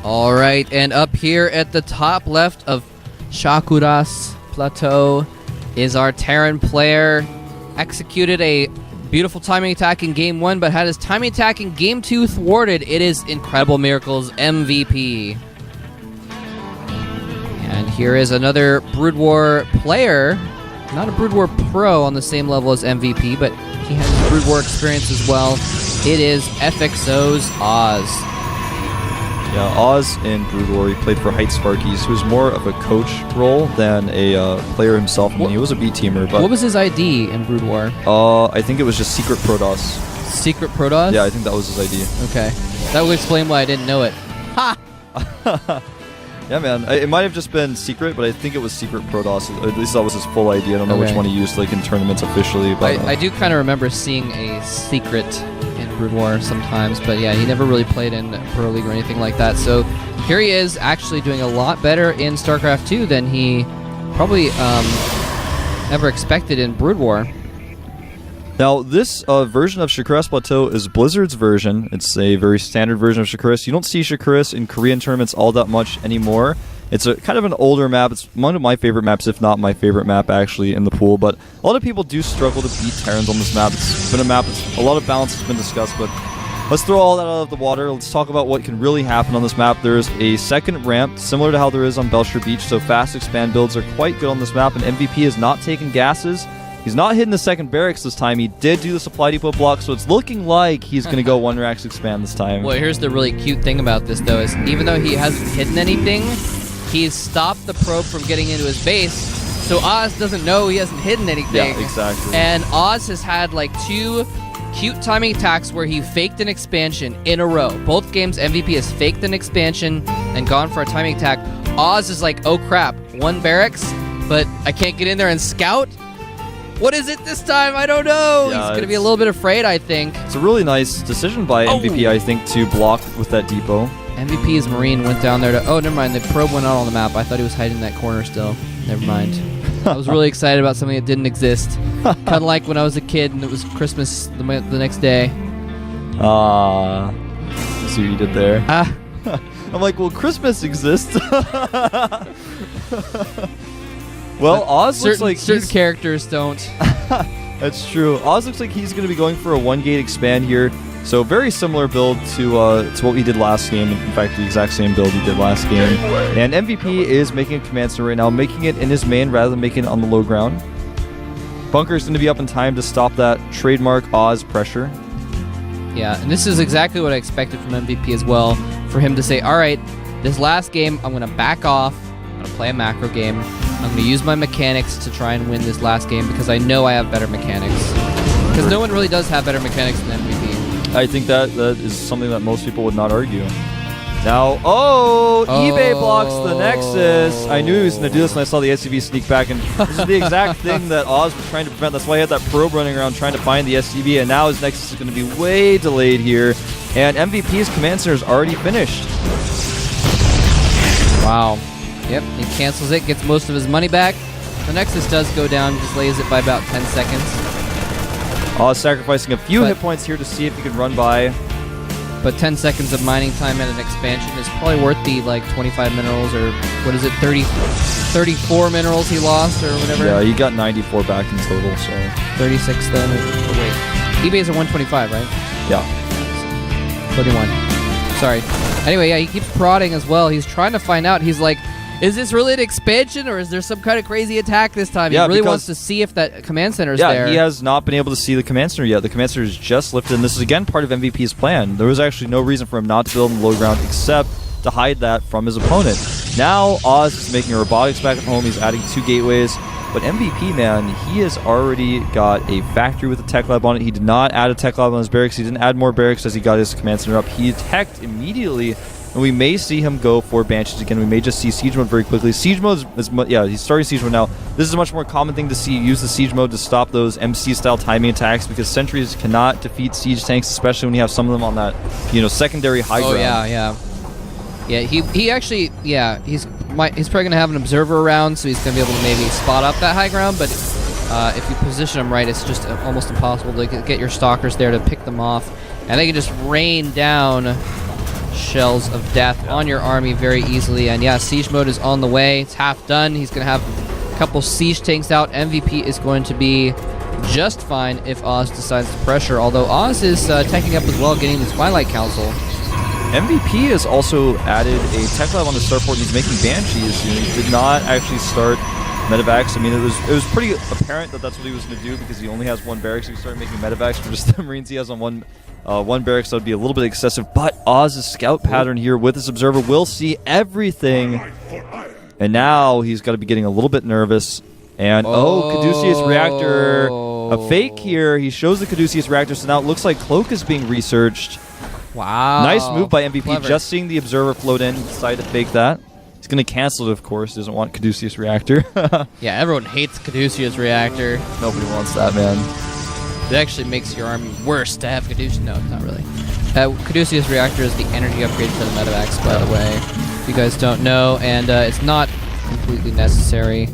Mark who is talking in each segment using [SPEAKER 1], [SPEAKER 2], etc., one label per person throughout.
[SPEAKER 1] All right, and up here at the top left of Shakura's plateau is our Terran player. Executed a beautiful timing attack in Game 1, but had his timing attack in Game 2 thwarted. It is Incredible Miracles MVP. And here is another Brood War player. Not a Brood War pro on the same level as MVP, but he has Brood War experience as well. It is FXO's Oz.
[SPEAKER 2] Yeah, Oz in Brood War, he played for Heights Sparkies. He was more of a coach role than a player himself. I mean, he was a B-teamer, but...
[SPEAKER 1] What was his ID in Brood War?
[SPEAKER 2] I think it was just Secret Protoss.
[SPEAKER 1] Secret Protoss?
[SPEAKER 2] Yeah, I think that was his ID.
[SPEAKER 1] Okay. That would explain why I didn't know it. Ha!
[SPEAKER 2] Yeah, man. It might have just been Secret, but I think it was Secret Protoss. At least that was his full ID. I don't know which one he used like in tournaments officially. But
[SPEAKER 1] I do kind of remember seeing a Secret in Brood War sometimes, but yeah, he never really played in Pro League or anything like that. So here he is actually doing a lot better in StarCraft 2 than he probably ever expected in Brood War.
[SPEAKER 2] Now, this version of Shakura's Plateau is Blizzard's version. It's a very standard version of Shakuras. You don't see Shakuras in Korean tournaments all that much anymore. It's a kind of an older map. It's one of my favorite maps, if not my favorite map, actually, in the pool. But a lot of people do struggle to beat Terrans on this map. It's been a map that's a lot of balance has been discussed, but let's throw all that out of the water. Let's talk about what can really happen on this map. There's a second ramp, similar to how there is on Belcher Beach, so fast expand builds are quite good on this map, and MVP has not taken gases. He's not hitting the second barracks this time. He did do the supply depot block, so it's looking like he's going to go one racks expand this time.
[SPEAKER 1] Well, here's the really cute thing about this, though, is even though he hasn't hidden anything, he's stopped the probe from getting into his base, so Oz doesn't know he hasn't hidden anything.
[SPEAKER 2] Yeah, exactly.
[SPEAKER 1] And Oz has had like 2 cute timing attacks where he faked an expansion in a row. Both games, MVP has faked an expansion and gone for a timing attack. Oz is like, oh crap, 1 barracks, but I can't get in there and scout? What is it this time? I don't know.
[SPEAKER 2] Yeah,
[SPEAKER 1] he's going to be a little bit afraid, I think.
[SPEAKER 2] It's a really nice decision by MVP, I think, to block with that depot.
[SPEAKER 1] MVP's Marine went down there to... Oh, never mind. The probe went out on the map. I thought he was hiding in that corner still. Never mind. I was really excited about something that didn't exist. Kind of like when I was a kid and it was Christmas the next day.
[SPEAKER 2] See what you did there. I'm like, well, Christmas exists. Well, Oz looks like
[SPEAKER 1] certain characters don't.
[SPEAKER 2] That's true. Oz looks like he's going to be going for a 1-gate expand here. So very similar build to what we did last game. In fact, the exact same build he did last game. And MVP is making a command center right now, making it in his main rather than making it on the low ground. Bunker's going to be up in time to stop that trademark Oz pressure.
[SPEAKER 1] Yeah, and this is exactly what I expected from MVP as well. For him to say, all right, this last game, I'm going to back off. I'm going to play a macro game. I'm going to use my mechanics to try and win this last game because I know I have better mechanics. Because no one really does have better mechanics than MVP.
[SPEAKER 2] I think that is something that most people would not argue. Now, eBay blocks the Nexus. I knew he was going to do this when I saw the SCV sneak back, and this is the exact thing that Oz was trying to prevent. That's why he had that probe running around trying to find the SCV, and now his Nexus is going to be way delayed here. And MVP's command center is already finished.
[SPEAKER 1] Wow. Yep, he cancels it, gets most of his money back. The Nexus does go down, just lays it by about 10 seconds.
[SPEAKER 2] Oz sacrificing a few hit points here to see if he can run by.
[SPEAKER 1] But 10 seconds of mining time at an expansion is probably worth the, like, 25 minerals, or what is it, 34 minerals he lost, or whatever?
[SPEAKER 2] Yeah, he got 94 back in total, so...
[SPEAKER 1] 36 then, oh wait. eBay's at 125, right?
[SPEAKER 2] Yeah.
[SPEAKER 1] 31. Sorry. Anyway, yeah, he keeps prodding as well. He's trying to find out. He's like, is this really an expansion, or is there some kind of crazy attack this time?
[SPEAKER 2] Yeah,
[SPEAKER 1] he really wants to see if that command center is there.
[SPEAKER 2] Yeah, he has not been able to see the command center yet. The command center is just lifted, and this is, again, part of MVP's plan. There was actually no reason for him not to build in the low ground except to hide that from his opponent. Now, Oz is making a robotics back at home. He's adding 2 gateways. But MVP, man, he has already got a factory with a tech lab on it. He did not add a tech lab on his barracks. He didn't add more barracks as he got his command center up. He teched immediately, and we may see him go for Banshees again. We may just see Siege Mode very quickly. Siege Mode is yeah, he's starting Siege Mode now. This is a much more common thing to see. Use the Siege Mode to stop those MC-style timing attacks because sentries cannot defeat siege tanks, especially when you have some of them on that, secondary high ground.
[SPEAKER 1] Oh, yeah. Yeah, he actually, yeah, he's probably going to have an observer around, so he's going to be able to maybe spot up that high ground, but if you position him right, it's just almost impossible to get your stalkers there to pick them off, and they can just rain down shells of death on your army very easily. And yeah, siege mode is on the way. It's half done. He's going to have a couple siege tanks out. MVP is going to be just fine if Oz decides to pressure, although Oz is teching up as well, getting the Twilight Council.
[SPEAKER 2] MVP has also added a tech lab on the starport, and he's making Banshees. He did not actually start medevacs. I mean, it was pretty apparent that that's what he was going to do because he only has one barracks, so he started making medevacs for just the Marines he has on one barracks. That would be a little bit excessive, but Oz's scout pattern here with his observer will see everything, and now he's got to be getting a little bit nervous. And Caduceus Reactor, a fake here. He shows the Caduceus Reactor, so now it looks like Cloak is being researched.
[SPEAKER 1] Wow.
[SPEAKER 2] Nice move by MVP.
[SPEAKER 1] Clever.
[SPEAKER 2] Just seeing the observer float in, decided to fake that. He's going to cancel it, of course. Doesn't want Caduceus Reactor.
[SPEAKER 1] Yeah, everyone hates Caduceus Reactor.
[SPEAKER 2] Nobody wants that, man.
[SPEAKER 1] It actually makes your army worse to have Caduceus. No, not really. Caduceus Reactor is the energy upgrade for the medevacs, by the way. If you guys don't know, and it's not completely necessary.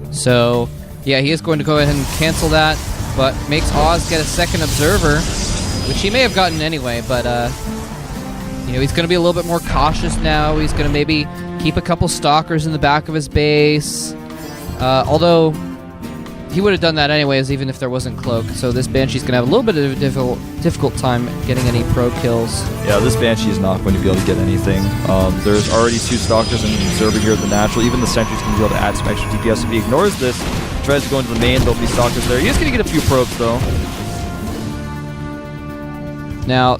[SPEAKER 1] So, yeah, he is going to go ahead and cancel that, but makes Oz get a second observer, which he may have gotten anyway, but, you know, he's going to be a little bit more cautious now. He's going to maybe keep a couple stalkers in the back of his base, although he would have done that anyways, even if there wasn't Cloak. So this Banshee's going to have a little bit of a difficult time getting any pro kills. Yeah,
[SPEAKER 2] this Banshee is not going to be able to get anything. There's already 2 stalkers and an observer here at the natural. Even the sentry's going to be able to add some extra DPS. If he ignores this, tries to go into the main, there'll be stalkers there. He's going to get a few probes, though.
[SPEAKER 1] Now,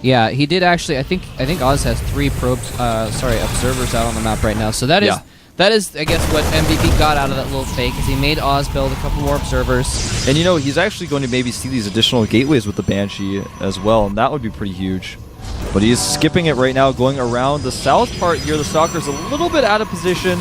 [SPEAKER 1] yeah, he did actually. I think Oz has 3 observers out on the map right now. So that is, I guess, what MVP got out of that little fake, is he made Oz build a couple more observers.
[SPEAKER 2] And you know, he's actually going to maybe see these additional gateways with the Banshee as well, and that would be pretty huge. But he's skipping it right now, going around the south part here. The stalker's a little bit out of position.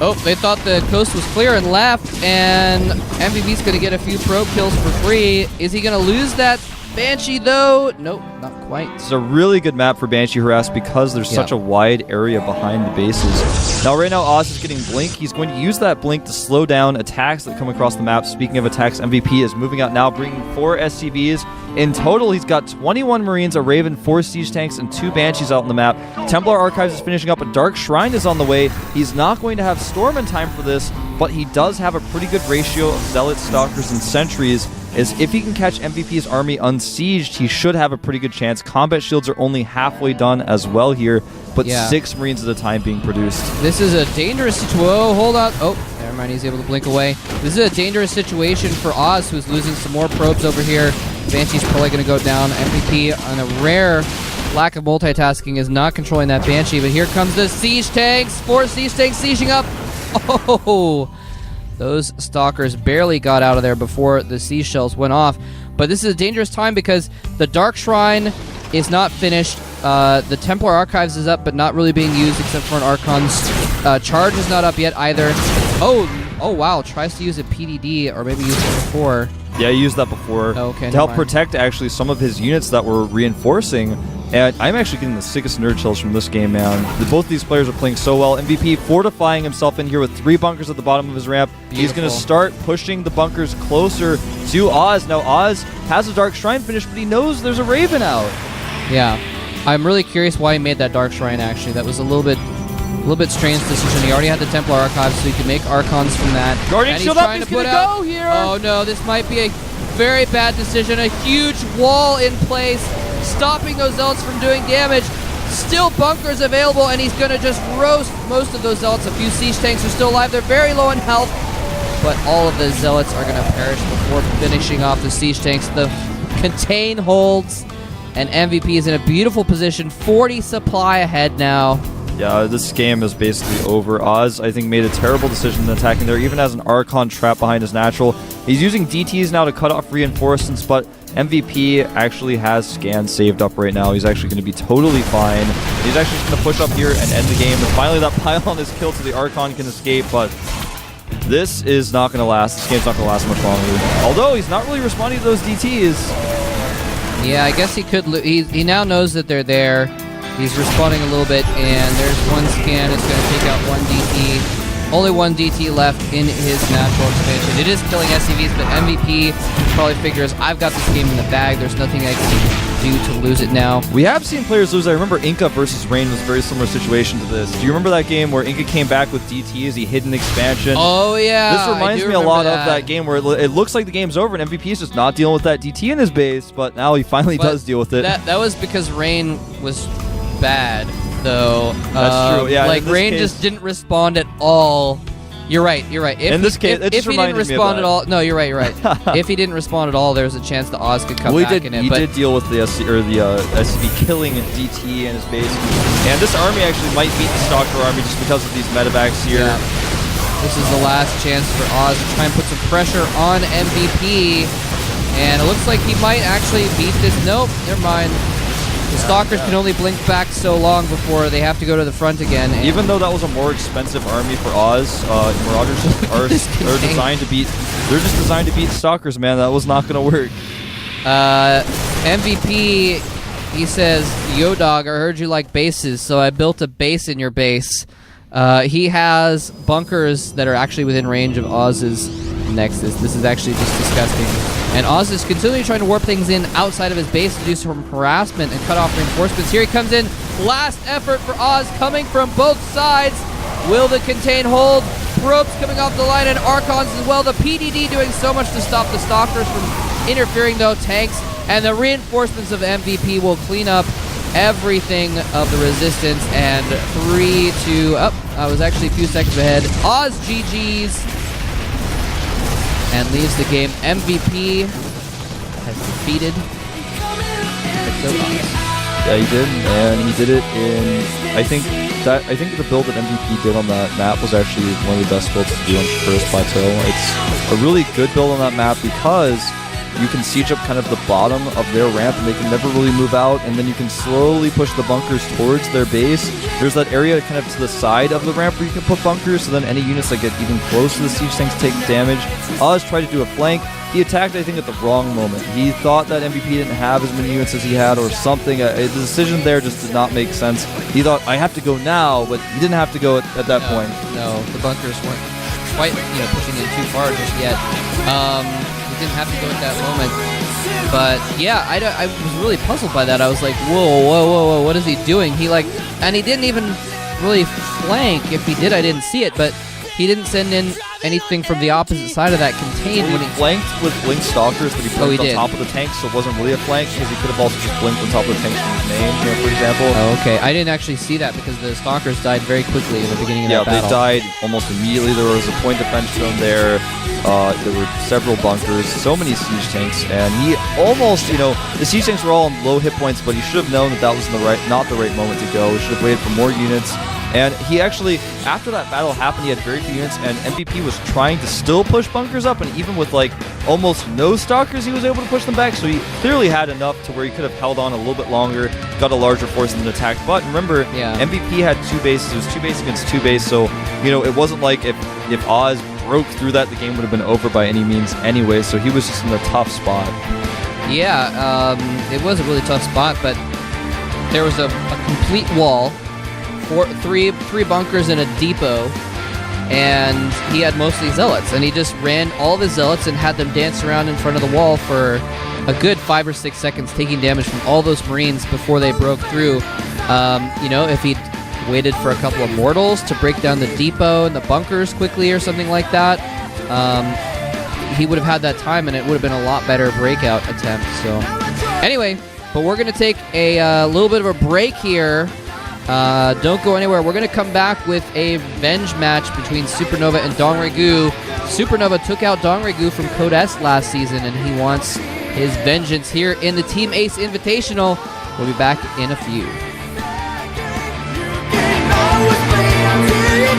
[SPEAKER 1] Oh, they thought the coast was clear and left, and MVP's going to get a few probe kills for free. Is he going to lose that Banshee, though? Nope, not quite.
[SPEAKER 2] It's a really good map for Banshee Harass because there's such a wide area behind the bases. Now, right now, Oz is getting Blink. He's going to use that Blink to slow down attacks that come across the map. Speaking of attacks, MVP is moving out now, bringing 4 SCVs. In total, he's got 21 Marines, a Raven, 4 Siege Tanks, and 2 Banshees out on the map. Templar Archives is finishing up. A Dark Shrine is on the way. He's not going to have Storm in time for this, but he does have a pretty good ratio of Zealots, Stalkers, and Sentries. Is if he can catch MVP's army unsieged, he should have a pretty good chance. Combat shields are only halfway done as well here, but 6 Marines at a time being produced.
[SPEAKER 1] This is a dangerous situation. Whoa, hold on. Oh, never mind. He's able to blink away. This is a dangerous situation for Oz, who's losing some more probes over here. Banshee's probably going to go down. MVP, on a rare lack of multitasking, is not controlling that Banshee, but here comes the siege tanks. 4 siege tanks sieging up. Oh! Those stalkers barely got out of there before the siege shells went off. But this is a dangerous time because the Dark Shrine is not finished. The Templar Archives is up, but not really being used except for an Archon's. Charge is not up yet either. Oh wow, tries to use a PDD, or maybe used it before.
[SPEAKER 2] Yeah, he used that before to help protect actually some of his units that were reinforcing. And I'm actually getting the sickest nerd chills from this game, man. Both these players are playing so well. MVP fortifying himself in here with 3 bunkers at the bottom of his ramp. Beautiful. He's going to start pushing the bunkers closer to Oz. Now, Oz has a Dark Shrine finished, but he knows there's a Raven out.
[SPEAKER 1] Yeah. I'm really curious why he made that Dark Shrine, actually. That was a little bit strange decision. He already had the Templar Archives, so he could make Archons from that.
[SPEAKER 2] Guardian shield up, he's going to go here!
[SPEAKER 1] Oh, no, this might be a very bad decision. A huge wall in place, stopping those Zealots from doing damage. Still bunkers available, and he's going to just roast most of those Zealots. A few Siege Tanks are still alive. They're very low in health, but all of the Zealots are going to perish before finishing off the Siege Tanks. The contain holds, and MVP is in a beautiful position. 40 supply ahead now.
[SPEAKER 2] Yeah, this game is basically over. Oz, I think, made a terrible decision in attacking there, even has an Archon trapped behind his natural. He's using DTs now to cut off reinforcements, but MVP actually has Scan saved up right now. He's actually going to be totally fine. He's actually just going to push up here and end the game. And finally, that pylon is killed so the Archon can escape, but this is not going to last. This game's not going to last much longer. Although, he's not really responding to those DTs.
[SPEAKER 1] Yeah, I guess he could. He now knows that they're there. He's responding a little bit, and there's one scan. It's going to take out 1 DT. Only 1 DT left in his natural expansion. It is killing SCVs, but MVP probably figures, I've got this game in the bag. There's nothing I can do to lose it now.
[SPEAKER 2] We have seen players lose. I remember Inca versus Rain was a very similar situation to this. Do you remember that game where Inca came back with DT as he hid an expansion?
[SPEAKER 1] Oh, yeah.
[SPEAKER 2] This reminds me a lot of that game where it looks like the game's over and MVP is just not dealing with that DT in his base, but now he finally does deal with it.
[SPEAKER 1] That was because Rain was bad, though.
[SPEAKER 2] That's true. Yeah,
[SPEAKER 1] like, Rain just didn't respond at all. You're right. If
[SPEAKER 2] in this case,
[SPEAKER 1] if he didn't respond at all, no, you're right. If he didn't respond at all, there's a chance the Oz could come back in it.
[SPEAKER 2] He did deal with the SCV killing DT in his base, and this army actually might beat the Stalker army just because of these medevacs here.
[SPEAKER 1] Yeah. This is the last chance for Oz to try and put some pressure on MVP, and it looks like he might actually beat this. Nope, never mind. The Stalkers can only blink back so long before they have to go to the front again.
[SPEAKER 2] Even though that was a more expensive army for Oz, Marauders are designed to beat. They're just designed to beat Stalkers, man. That was not going to work.
[SPEAKER 1] MVP, he says, "Yo, dog, I heard you like bases, so I built a base in your base." He has bunkers that are actually within range of Oz's Nexus. This is actually just disgusting. And Oz is continually trying to warp things in outside of his base to do some harassment and cut off reinforcements. Here he comes in. Last effort for Oz coming from both sides. Will the contain hold? Ropes coming off the line and Archons as well. The PDD doing so much to stop the Stalkers from interfering, though. Tanks and the reinforcements of MVP will clean up everything of the resistance. And 3-2. I was actually a few seconds ahead. Oz GG's. And leaves the game. MVP has defeated Crypto Oz.
[SPEAKER 2] Yeah, he did, and he did it in. I think the build that MVP did on that map was actually one of the best builds to do on First Plateau. It's a really good build on that map because you can siege up kind of the bottom of their ramp and they can never really move out, and then you can slowly push the bunkers towards their base. There's that area kind of to the side of the ramp where you can put bunkers, so then any units that get even close to the siege tanks take damage. Oz tried to do a flank. He attacked, I think, at the wrong moment. He thought that MVP didn't have as many units as he had or something. The decision there just did not make sense. He thought, I have to go now, but he didn't have to go at that point.
[SPEAKER 1] No, the bunkers weren't quite pushing in too far just yet. He didn't have to go at that moment. But yeah, I was really puzzled by that. I was like, whoa, what is he doing? And he didn't even really flank. If he did, I didn't see it, but he didn't send in anything from the opposite side of that contain.
[SPEAKER 2] When he flanked with Blink Stalkers, but he blinked on top of the tanks, so it wasn't really a flank because he could have also just blinked on top of the tanks from his main, for example.
[SPEAKER 1] Oh, okay. I didn't actually see that because the Stalkers died very quickly in the beginning of that battle.
[SPEAKER 2] Yeah, they died almost immediately. There was a point defense zone there. There were several bunkers, so many siege tanks, and he almost, the siege tanks were all on low hit points, but he should have known that was not the right moment to go. He should have waited for more units. And he actually, after that battle happened, he had very few units, and MVP was trying to still push bunkers up, and even with almost no Stalkers, he was able to push them back, so he clearly had enough to where he could have held on a little bit longer, got a larger force and then attacked. But remember, MVP had 2 bases, it was 2 base against 2 base, so, it wasn't like if Oz broke through that, the game would have been over by any means anyway, so he was just in a tough spot.
[SPEAKER 1] Yeah, it was a really tough spot, but there was a complete wall, three bunkers and a depot, and he had mostly zealots, and he just ran all of his zealots and had them dance around in front of the wall for a good 5 or 6 seconds, taking damage from all those Marines before they broke through. If he'd waited for a couple of mortals to break down the depot and the bunkers quickly or something like that, he would have had that time, and it would have been a lot better breakout attempt. So anyway, but we're going to take a little bit of a break here. Don't go anywhere. We're going to come back with a revenge match between Supernova and Dongregu. Supernova took out Dongregu from Code S last season, and he wants his vengeance here in the Team Ace Invitational. We'll be back in a few.